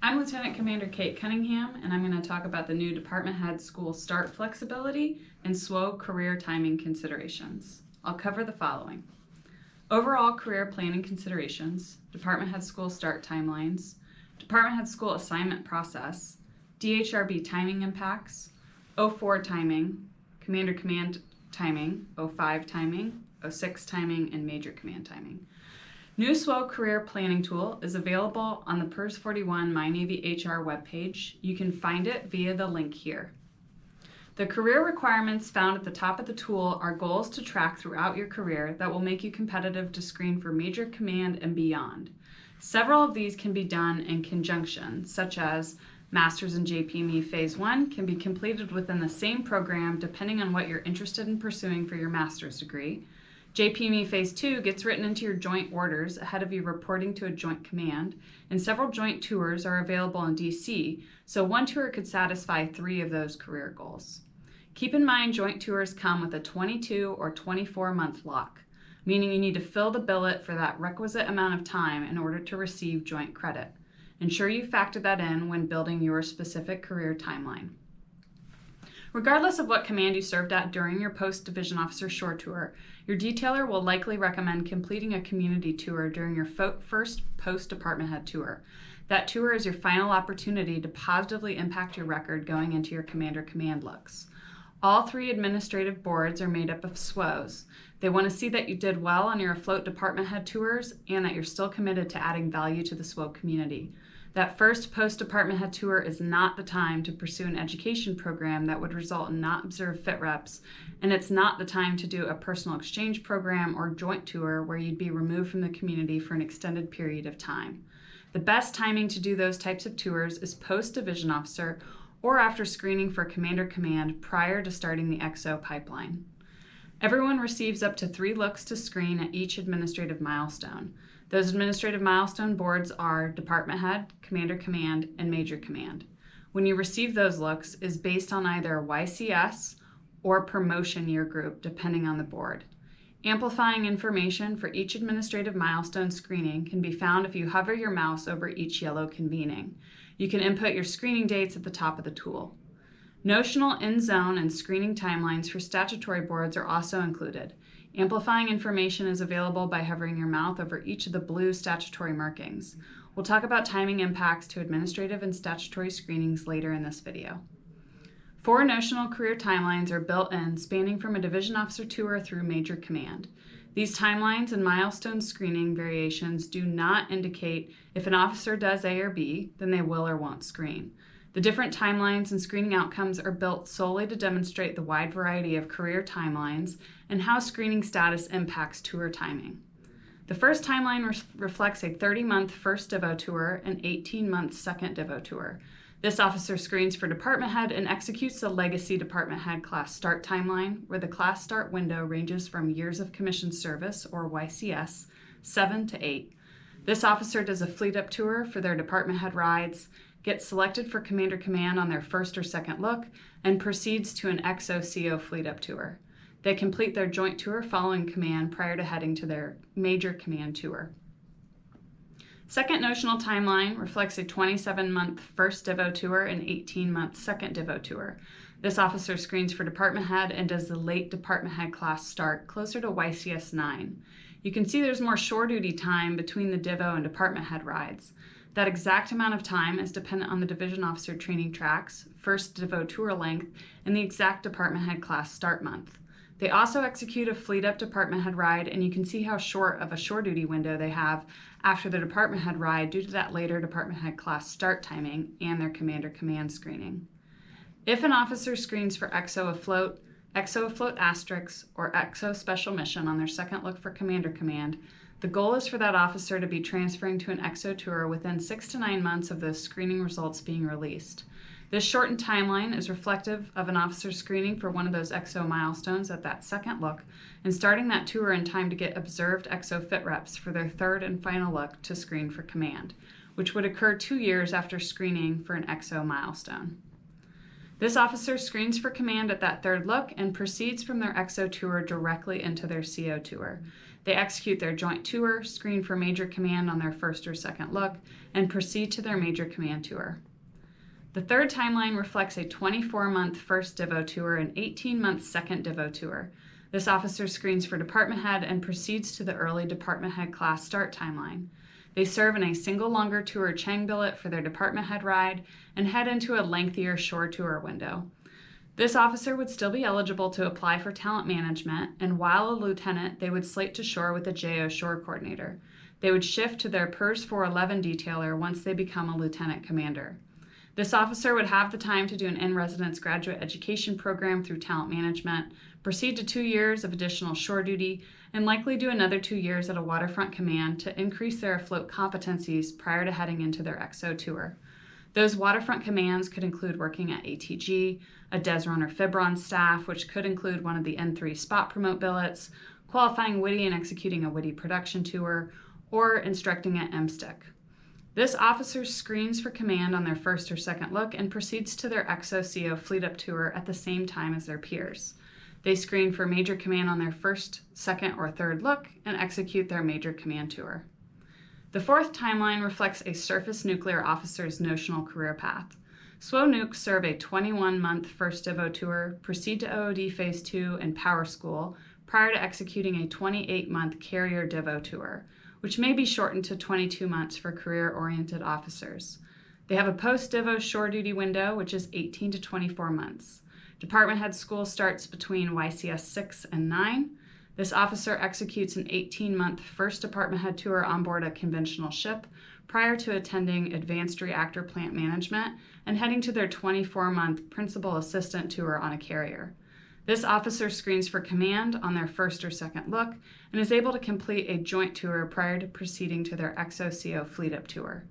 I'm Lieutenant Commander Kate Cunningham, and I'm going to talk about the new Department Head School Start Flexibility and SWO Career Timing Considerations. I'll cover the following: overall career planning considerations, Department Head School Start timelines, Department Head School Assignment process, DHRB timing impacts, 04 timing, Commander Command timing, 05 timing, 06 timing, and Major Command timing. New SWO Career Planning Tool is available on the PERS 41 My Navy HR webpage. You can find it via the link here. The career requirements found at the top of the tool are goals to track throughout your career that will make you competitive to screen for Major Command and beyond. Several of these can be done in conjunction, such as Masters in JPME Phase 1 can be completed within the same program depending on what you're interested in pursuing for your master's degree. JPME Phase 2 gets written into your joint orders ahead of you reporting to a joint command, and several joint tours are available in DC, so one tour could satisfy 3 of those career goals. Keep in mind joint tours come with a 22 or 24-month lock, meaning you need to fill the billet for that requisite amount of time in order to receive joint credit. Ensure you factor that in when building your specific career timeline. Regardless of what command you served at during your post-division officer shore tour, your detailer will likely recommend completing a community tour during your first post-department head tour. That tour is your final opportunity to positively impact your record going into your commander command looks. All 3 administrative boards are made up of SWOs. They want to see that you did well on your afloat department head tours and that you're still committed to adding value to the SWO community. That first post-department head tour is not the time to pursue an education program that would result in not observed fit reps, and it's not the time to do a personal exchange program or joint tour where you'd be removed from the community for an extended period of time. The best timing to do those types of tours is post-division officer or after screening for commander command prior to starting the XO pipeline. Everyone receives up to 3 looks to screen at each administrative milestone. Those administrative milestone boards are Department Head, Commander Command, and Major Command. When you receive those looks is based on either YCS or promotion year group, depending on the board. Amplifying information for each administrative milestone screening can be found if you hover your mouse over each yellow convening. You can input your screening dates at the top of the tool. Notional in-zone and screening timelines for statutory boards are also included. Amplifying information is available by hovering your mouse over each of the blue statutory markings. We'll talk about timing impacts to administrative and statutory screenings later in this video. 4 notional career timelines are built in, spanning from a division officer tour through major command. These timelines and milestone screening variations do not indicate if an officer does A or B, then they will or won't screen. The different timelines and screening outcomes are built solely to demonstrate the wide variety of career timelines and how screening status impacts tour timing. The first timeline reflects a 30-month first Divo tour and 18-month second Divo tour. This officer screens for department head and executes the legacy department head class start timeline, where the class start window ranges from years of commissioned service, or YCS, 7 to 8. This officer does a fleet up tour for their department head rides, gets selected for commander command on their first or second look, and proceeds to an XOCO fleet up tour. They complete their joint tour following command prior to heading to their major command tour. Second notional timeline reflects a 27-month first Divo tour and 18-month second Divo tour. This officer screens for department head and does the late department head class start closer to YCS 9. You can see there's more shore duty time between the Divo and department head rides. That exact amount of time is dependent on the division officer training tracks, first Divo tour length, and the exact department head class start month. They also execute a fleet up department head ride, and you can see how short of a shore duty window they have after the department head ride due to that later department head class start timing and their commander command screening. If an officer screens for XO afloat asterisk, or XO special mission on their second look for commander command, the goal is for that officer to be transferring to an XO tour within 6 to 9 months of those screening results being released. This shortened timeline is reflective of an officer screening for one of those XO milestones at that second look and starting that tour in time to get observed XO fit reps for their third and final look to screen for command, which would occur 2 years after screening for an XO milestone. This officer screens for command at that third look and proceeds from their XO tour directly into their CO tour. They execute their joint tour, screen for major command on their first or second look, and proceed to their major command tour. The third timeline reflects a 24-month first Divo tour and 18-month second Divo tour. This officer screens for department head and proceeds to the early department head class start timeline. They serve in a single longer tour Chang billet for their department head ride and head into a lengthier shore tour window. This officer would still be eligible to apply for talent management, and while a lieutenant, they would slate to shore with a JO shore coordinator. They would shift to their PERS 411 detailer once they become a lieutenant commander. This officer would have the time to do an in-residence graduate education program through talent management, proceed to 2 years of additional shore duty, and likely do another 2 years at a waterfront command to increase their afloat competencies prior to heading into their XO tour. Those waterfront commands could include working at ATG, a DESRON or FIBRON staff, which could include one of the N3 spot promote billets, qualifying WITI and executing a WITI production tour, or instructing at MSTIC. This officer screens for command on their first or second look and proceeds to their XO-CO fleet up tour at the same time as their peers. They screen for major command on their first, second, or third look and execute their major command tour. The fourth timeline reflects a surface nuclear officer's notional career path. SWO nukes serve a 21-month first Divo tour, proceed to OOD Phase 2 and Power School prior to executing a 28-month carrier Divo tour, which may be shortened to 22 months for career-oriented officers. They have a post-Divo shore duty window, which is 18 to 24 months. Department head school starts between YCS 6 and 9. This officer executes an 18-month first department head tour on board a conventional ship prior to attending advanced reactor plant management and heading to their 24-month principal assistant tour on a carrier. This officer screens for command on their first or second look and is able to complete a joint tour prior to proceeding to their XO-CO fleet up tour.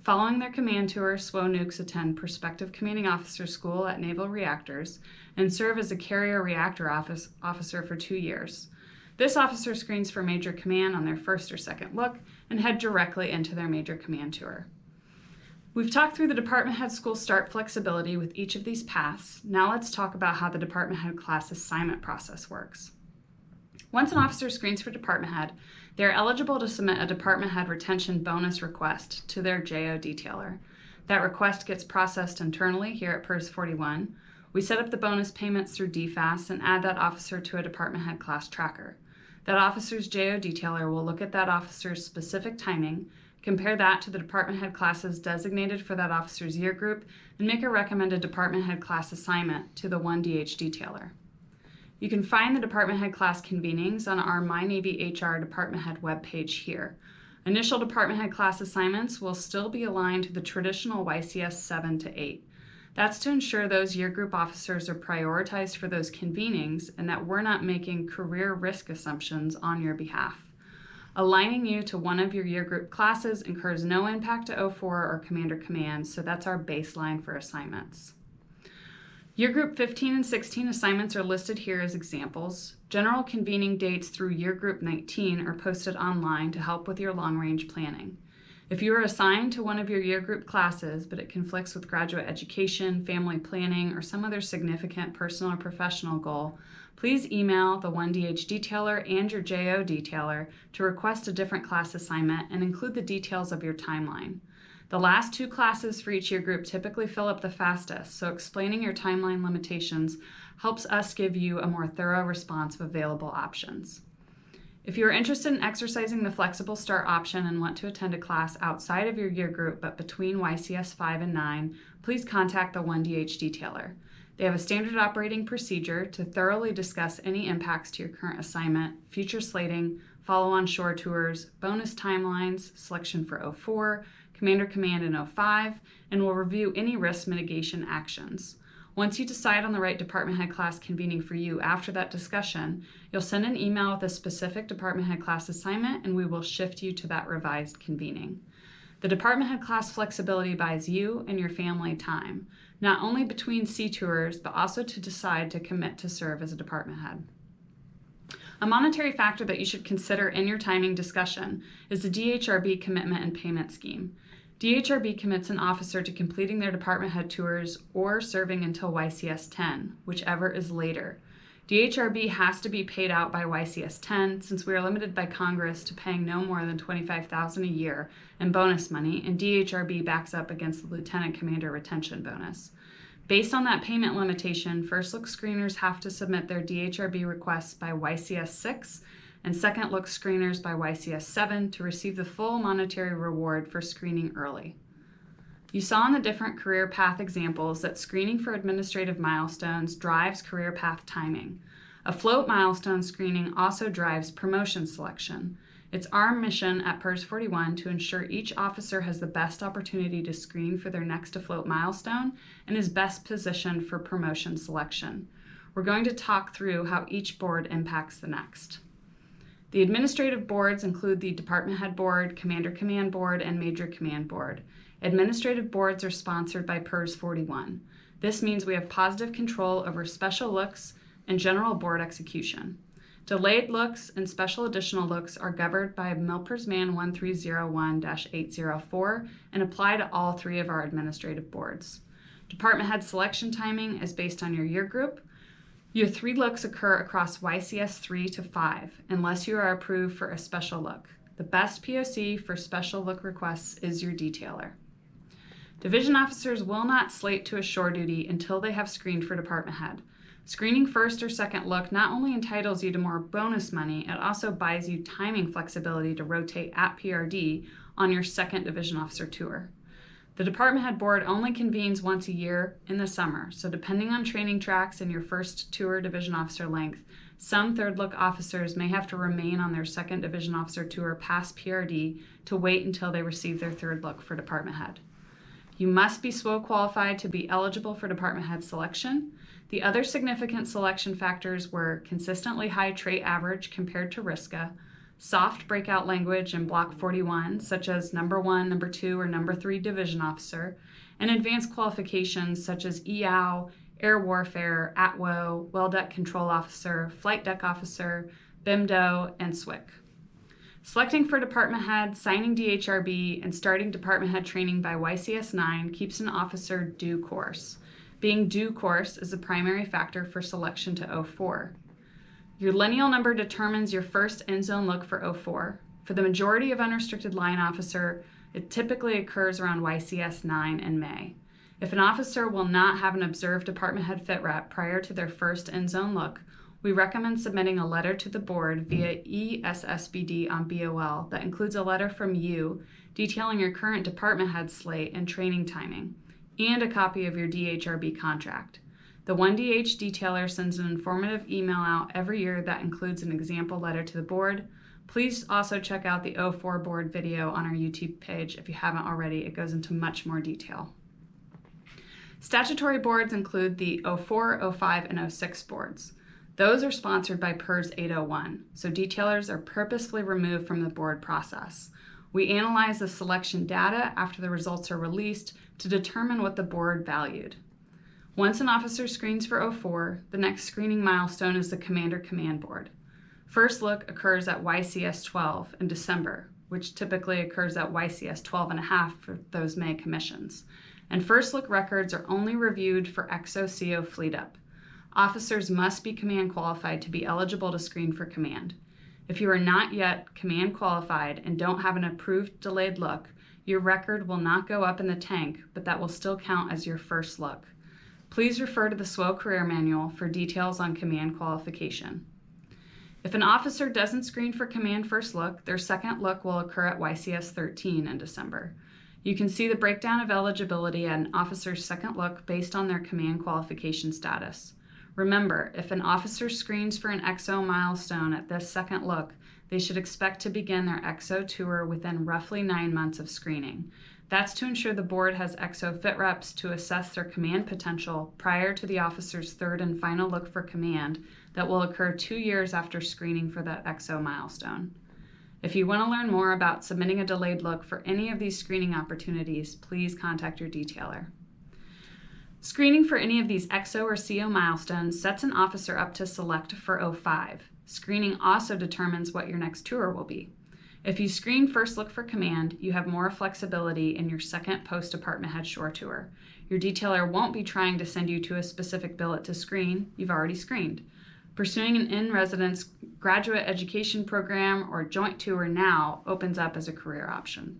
Following their command tour, SWO nukes attend Prospective Commanding Officer School at Naval Reactors and serve as a carrier reactor officer for 2 years. This officer screens for major command on their first or second look and head directly into their major command tour. We've talked through the department head school start flexibility with each of these paths. Now let's talk about how the department head class assignment process works. Once an officer screens for department head, they are eligible to submit a department head retention bonus request to their JO detailer. That request gets processed internally here at PERS 41. We set up the bonus payments through DFAS and add that officer to a department head class tracker. That officer's JO detailer will look at that officer's specific timing, compare that to the department head classes designated for that officer's year group, and make a recommended department head class assignment to the 1DH detailer. You can find the department head class convenings on our My Navy HR department head webpage here. Initial department head class assignments will still be aligned to the traditional YCS 7 to 8. That's to ensure those year group officers are prioritized for those convenings and that we're not making career risk assumptions on your behalf. Aligning you to one of your year group classes incurs no impact to 04 or Commander Command, so that's our baseline for assignments. Year group 15 and 16 assignments are listed here as examples. General convening dates through year group 19 are posted online to help with your long-range planning. If you are assigned to one of your year group classes, but it conflicts with graduate education, family planning, or some other significant personal or professional goal, please email the 1DH detailer and your JO detailer to request a different class assignment and include the details of your timeline. The last 2 classes for each year group typically fill up the fastest, so explaining your timeline limitations helps us give you a more thorough response of available options. If you are interested in exercising the flexible start option and want to attend a class outside of your year group but between YCS 5 and 9, please contact the 1DH detailer. They have a standard operating procedure to thoroughly discuss any impacts to your current assignment, future slating, follow-on shore tours, bonus timelines, selection for 04, Commander Command in 05, and will review any risk mitigation actions. Once you decide on the right department head class convening for you after that discussion, you'll send an email with a specific department head class assignment and we will shift you to that revised convening. The department head class flexibility buys you and your family time, not only between sea tours, but also to decide to commit to serve as a department head. A monetary factor that you should consider in your timing discussion is the DHRB commitment and payment scheme. DHRB commits an officer to completing their department head tours or serving until YCS 10, whichever is later. DHRB has to be paid out by YCS 10 since we are limited by Congress to paying no more than $25,000 a year in bonus money, and DHRB backs up against the Lieutenant Commander Retention Bonus. Based on that payment limitation, first look screeners have to submit their DHRB requests by YCS 6 and second look screeners by YCS 7 to receive the full monetary reward for screening early. You saw in the different career path examples that screening for administrative milestones drives career path timing. A float milestone screening also drives promotion selection. It's our mission at PERS 41 to ensure each officer has the best opportunity to screen for their next afloat milestone and is best positioned for promotion selection. We're going to talk through how each board impacts the next. The administrative boards include the Department Head Board, Commander Command Board, and Major Command Board. Administrative boards are sponsored by PERS 41. This means we have positive control over special looks and general board execution. Delayed looks and special additional looks are governed by MILPERS-MAN 1301-804 and apply to all three of our administrative boards. Department head selection timing is based on your year group. Your 3 looks occur across YCS 3 to 5 unless you are approved for a special look. The best POC for special look requests is your detailer. Division officers will not slate to a shore duty until they have screened for department head. Screening first or second look not only entitles you to more bonus money, it also buys you timing flexibility to rotate at PRD on your second division officer tour. The department head board only convenes once a year in the summer, so depending on training tracks and your first tour division officer length, some third look officers may have to remain on their second division officer tour past PRD to wait until they receive their third look for department head. You must be SWO qualified to be eligible for department head selection. The other significant selection factors were consistently high trait average compared to RISCA, soft breakout language in Block 41, such as number 1, number 2, or number 3 division officer, and advanced qualifications such as EOW, air warfare, ATWO, well deck control officer, flight deck officer, BIMDO, and SWIC. Selecting for department head, signing DHRB, and starting department head training by YCS 9 keeps an officer due course. Being due course is a primary factor for selection to 04. Your lineal number determines your first end zone look for 04. For the majority of unrestricted line officer, it typically occurs around YCS 9 in May. If an officer will not have an observed department head fit rep prior to their first end zone look, we recommend submitting a letter to the board via ESSBD on BOL that includes a letter from you detailing your current department head slate and training timing, and a copy of your DHRB contract. The 1DH detailer sends an informative email out every year that includes an example letter to the board. Please also check out the 04 board video on our YouTube page if you haven't already. It goes into much more detail. Statutory boards include the 04, 05, and 06 boards. Those are sponsored by PERS 801, so detailers are purposefully removed from the board process. We analyze the selection data after the results are released to determine what the board valued. Once an officer screens for 04, the next screening milestone is the Commander Command Board. First look occurs at YCS 12 in December, which typically occurs at YCS 12.5 for those May commissions. And first look records are only reviewed for XO-CO fleet up. Officers must be command qualified to be eligible to screen for command. If you are not yet command qualified and don't have an approved delayed look, your record will not go up in the tank, but that will still count as your first look. Please refer to the SWO Career Manual for details on command qualification. If an officer doesn't screen for command first look, their second look will occur at YCS 13 in December. You can see the breakdown of eligibility at an officer's second look based on their command qualification status. Remember, if an officer screens for an XO milestone at this second look, they should expect to begin their XO tour within roughly 9 months of screening. That's to ensure the board has XO fit reps to assess their command potential prior to the officer's third and final look for command that will occur 2 years after screening for that XO milestone. If you want to learn more about submitting a delayed look for any of these screening opportunities, please contact your detailer. Screening for any of these XO or CO milestones sets an officer up to select for 05. Screening also determines what your next tour will be. If you screen first look for command, you have more flexibility in your second post-department head shore tour. Your detailer won't be trying to send you to a specific billet to screen. You've already screened. Pursuing an in-residence graduate education program or joint tour now opens up as a career option.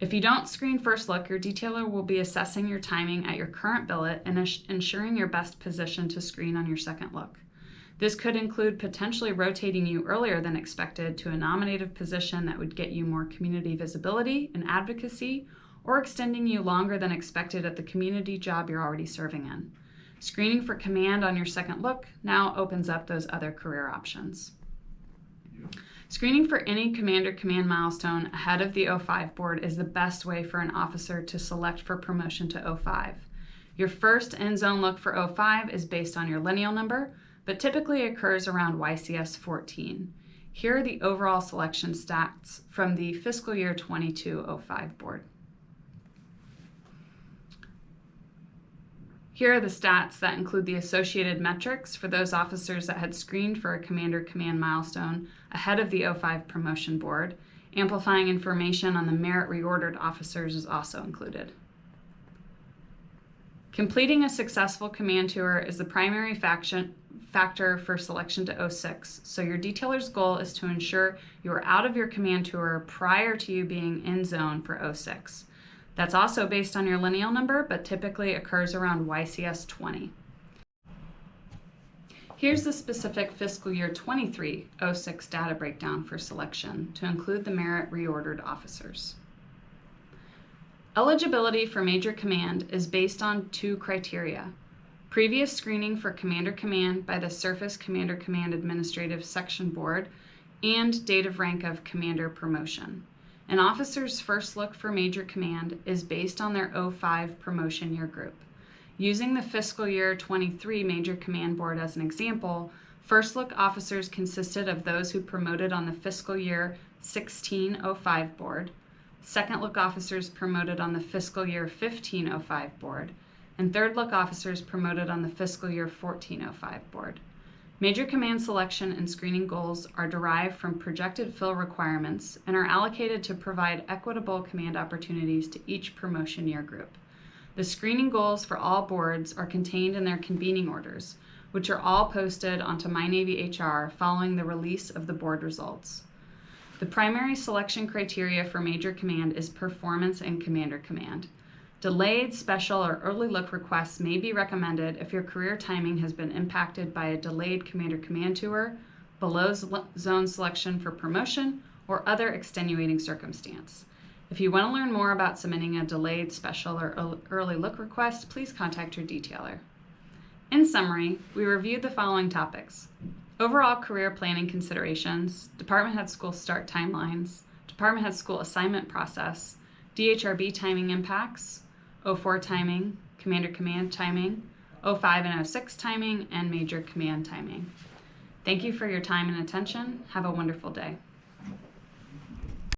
If you don't screen first look, your detailer will be assessing your timing at your current billet and ensuring your best position to screen on your second look. This could include potentially rotating you earlier than expected to a nominative position that would get you more community visibility and advocacy, or extending you longer than expected at the community job you're already serving in. Screening for command on your second look now opens up those other career options. Screening for any command or command milestone ahead of the 05 board is the best way for an officer to select for promotion to 05. Your first in-zone look for 05 is based on your lineal number, but typically occurs around YCS 14. Here are the overall selection stats from the fiscal year 22-05 board. Here are the stats that include the associated metrics for those officers that had screened for a command milestone ahead of the 05 promotion board. Amplifying information on the merit reordered officers is also included. Completing a successful command tour is the primary factor for selection to 06, so your detailer's goal is to ensure you are out of your command tour prior to you being in zone for 06. That's also based on your lineal number, but typically occurs around YCS 20. Here's the specific fiscal year 23-06 data breakdown for selection to include the merit reordered officers. Eligibility for major command is based on two criteria: previous screening for commander command by the Surface Commander Command Administrative Section Board and date of rank of commander promotion. An officer's first look for major command is based on their 05 promotion year group. Using the fiscal year 23 major command board as an example, first look officers consisted of those who promoted on the fiscal year 16-05 board, second look officers promoted on the fiscal year 15-05 board, and third look officers promoted on the fiscal year 14-05 board. Major command selection and screening goals are derived from projected fill requirements and are allocated to provide equitable command opportunities to each promotion year group. The screening goals for all boards are contained in their convening orders, which are all posted onto My Navy HR following the release of the board results. The primary selection criteria for major command is performance and commander command. Delayed, special, or early look requests may be recommended if your career timing has been impacted by a delayed commander command tour, below zone selection for promotion, or other extenuating circumstance. If you want to learn more about submitting a delayed, special, or early look request, please contact your detailer. In summary, we reviewed the following topics: overall career planning considerations, department head school start timelines, department head school assignment process, DHRB timing impacts, 04 timing, commander command timing, 05 and 06 timing, and major command timing. Thank you for your time and attention. Have a wonderful day.